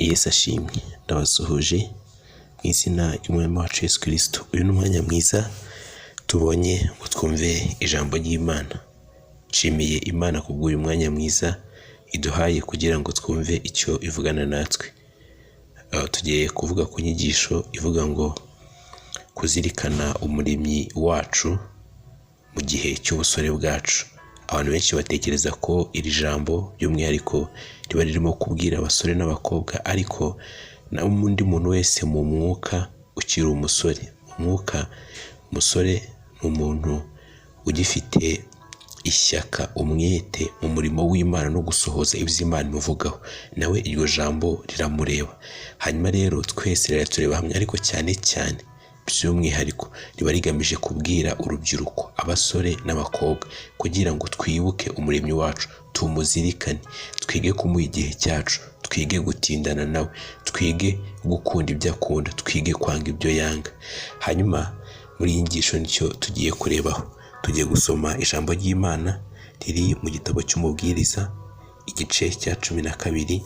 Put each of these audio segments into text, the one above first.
Yesu ashimwe. Ndabasuhuje mu izina ry'Umwami wacu Yesu Kristo. Uyu ni umwanya mwiza tubonye ngo twumve ijambo ry'Imana. Nshimiye Imana kubw'uyu mwanya mwiza iduhaye kugira ngo twumve icyo ivugana natwe. Tugiye kuvuga ku nyigisho ivuga ngo kuzirikana umuremyi wacu mu gihe cy'ubusore bwacu. Abantu benshi batekereza ko iri jambo by'umwihariko riba ririmo kubwira abasore n'abakobwa, ariko n'undi muntu wese mu mwuka ukiri umusore. Umusore ni umuntu ugifite ishyaka, umwete mu murimo w'Imana no gusohoza ibyo Imana imuvugaho, nawe iryo jambo riramureba. Hanyuma rero twese riratureba hamwe, ariko cyane cyane by'umwihariko riba rigamije kubwira urubyiruko, abasore n'abakobwa, kugira ngo twibuke umuremyi wacu, tumuzirikane, twige kumuha igihe cyacu, twige gutindana nawe, twige gukunda ibyo akunda, twige kwanga ibyo yanga. Hanyuma muri iyi nyigisho nicyo tugiye kurebaho. Tugiye gusoma ijambo ry'Imana riri mu gitabo cy'Umubwiriza igice cya 12.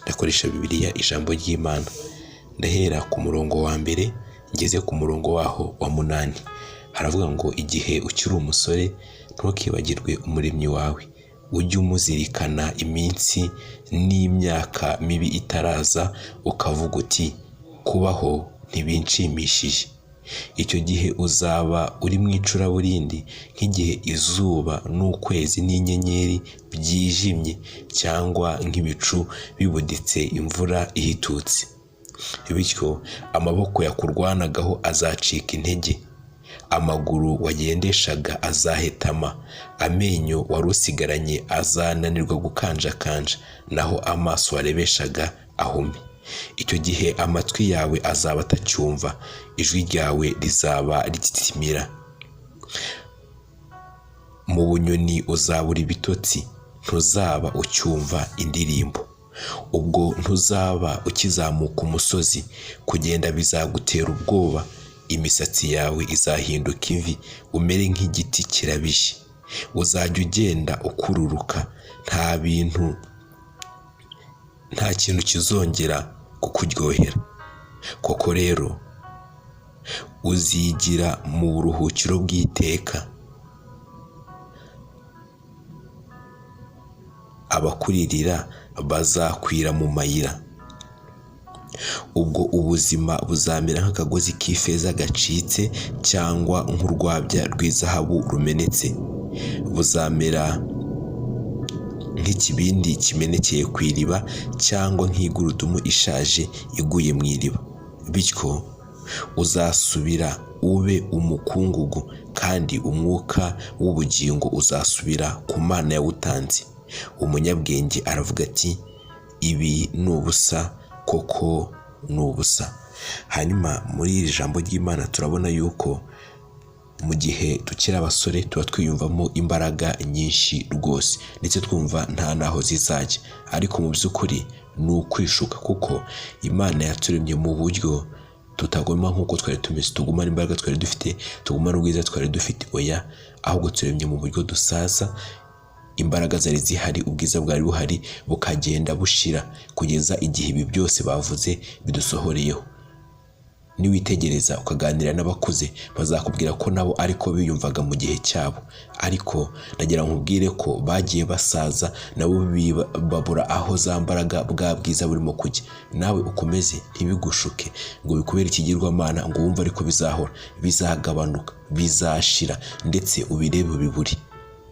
Ndakoresha Bibiliya ijambo ry'Imana. Ndahera ku murongo wa mbere ngeze ku murongo waho wa 8. Haravuga ngo igihe ukiri umusore ntukibagirwe umuremyi wawe, ujye umuzirikana iminsi n'imyaka mibi itaraza, ukavuga uti kubaho ntibinshimishije. Icyo gihe uzaba uri mu icuraburindi, nk'igihe izuba n'ukwezi n'inyenyeri byijimye, cyangwa nk'ibicu bibuditse imvura ihitutse. Bityo amaboko yakurwanagaho azacika intege, amaguru wagendeshaga azahetama, amenyo wari usigaranye azananirwa gukanjakanja, naho amaso warebeshaga ahume. Icyo gihe amatwi yawe azaba atacyumva, ijwi ryawe rizaba rititimira. Mu bunyoni uzabura ibitotsi, ntuzaba ucyumva indirimbo. Ubwo ntuzaba ukizamuka umusozi, kugenda bizagutera ubwoba. Imisatsi yawe izahinduka imvi, umere nk'igiti kirabije. Uzajya ugenda ukururuka, nta kintu kizongera kukuryohera. Koko rero uzigira mu buruhukiro bw'iteka, abakuririra bazakwira mu mayira. Ubwo ubuzima buzamera nk'akagozi k'ifeza gacitse, cyangwa nk'urwabya rw'izahabu rumenetse. Buzamera nk'ikibindi kimenekeye ku iriba, cyangwa nk'igurudumu ishaje iguye mu iriba. Bityo uzasubira ube umukungugu, kandi umwuka w'ubugingo uzasubira ku Mana yawutanze. Umunyabwenge aravuga ati ibi ni ubusa, koko ni ubusa. Hanyuma muri iri jambo ry'Imana turabona yuko mu gihe tukiri abasore tuba twiyumvamo imbaraga nyinshi rwose, ndetse twumva nta naho zizajya, ariko mu by'ukuri ni ukwishuka, kuko Imana yaturemye mu buryo tutaguma nk'uko twari tumeze, tugumana imbaraga twari dufite, tugumana ubwiza twari dufite. Oya, ahubwo turemye mu buryo dusaza. Imbaraga zari zihari, ubwiza bwari buhari, bukagenda bushira kugeza igihe ibi byose bavuze bidusohoreyeho. Niwitegereza ukaganira n'abakuze, bazakubwira ko nabo ariko biyumvaga mu gihe cyabo, ariko ndagira nkubwire ko bagiye basaza, nabo babura aho za mbaraga bwa bwiza burimo kujya. Nawe ukomeze ntibigushuke ngo bikubere ikigirwamana ngo wumve ariko bizahora. Bizagabanuka, bizashira, ndetse ubirebe ubibure.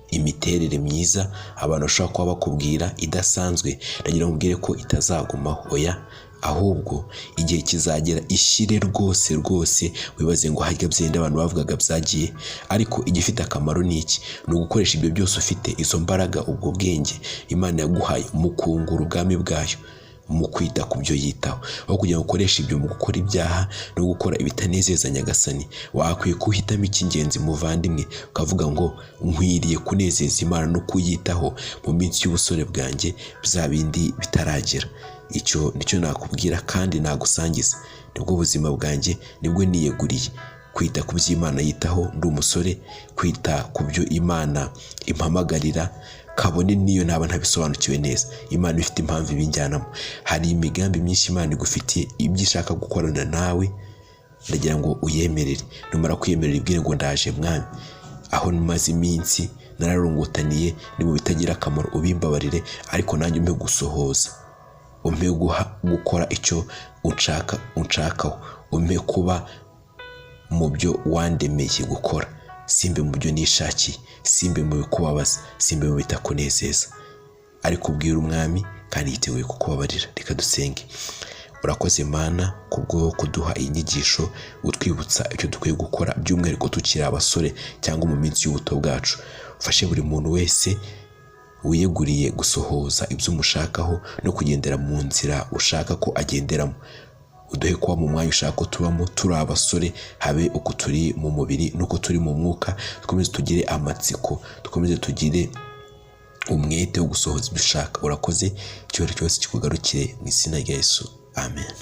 Imiterere myiza abantu bashobora kuba bakubwira idasanzwe, ndagira nkubwire ko itazagumaho. Oya, ahubwo igihe kizagera ishire rwose. Wibaze ngo harya byenda abantu bavugaga byagiye. Ariko igifite akamaro ni iki? Ni ugukoresha ibyo byose ufite, izo mbaraga, ubwo bwenge Imana yaguhaye, mu kungura ubwami bwayo, mu kwita ku byo yitaho, aho kugira ngo ukoreshe ibyo mu gukora ibyaha no gukora ibitanezeza Nyagasani. Wakwiye kuhitamo icy'ingenzi muvandimwe, ukavuga ngo nkwiriye kunezeza Imana no kuyitaho mu minsi y'ubusore bwanjye, bya bindi bitaragera. Icyo nicyo nakubwira kandi nagusangiza. Nibwo buzima bwanjye, nibwo niyeguriye kwita ku by'Imana yitaho ndi umusore, kwita ku byo Imana impamagarira, kabone niyo naba ntabisobanukiwe neza. Imana ifite impamvu ibinjyanamo. Hari imigambi myinshi Imana igufitiye, ibyo ishaka gukorana nawe ndagira ngo uyemerere. Numara kwiyemerera ibwire ngo ndaje Mwami, aho maze iminsi nararungutaniye ni mu bitagira akamaro, ubimbabarire, ariko nanjye umpe gusohoza, umpe gukora icyo unshakaho, umpe kuba mu byo wandemeye gukora, simbe mu byo nishakiye, simbe mu bikubabaza, simbe mu bitakunezeza, ariko ubwira Umwami kandi yiteguye kukubabarira. Reka dusenge. Urakoze Mana kubwo kuduha inyigisho, utwibutsa icyo dukwiye gukora, by'umwihariko tukiri abasore cyangwa mu minsi y'ubuto bwacu. Ufashe buri muntu wese wiyeguriye gusohoza ibyo umushakaho no kugendera mu nzira ushaka ko agenderamo. Uduhe kuba mu mwanya ushaka ko tubamo, turi abasore, habe uko turi mu mubiri n'uko turi mu mwuka. Dukomeze tugire amatsiko, dukomeze tugire umwete wo gusohoza ibyo ushaka. Urakoze, icyubahiro cyose kikugarukire mu izina rya Yesu. Amen.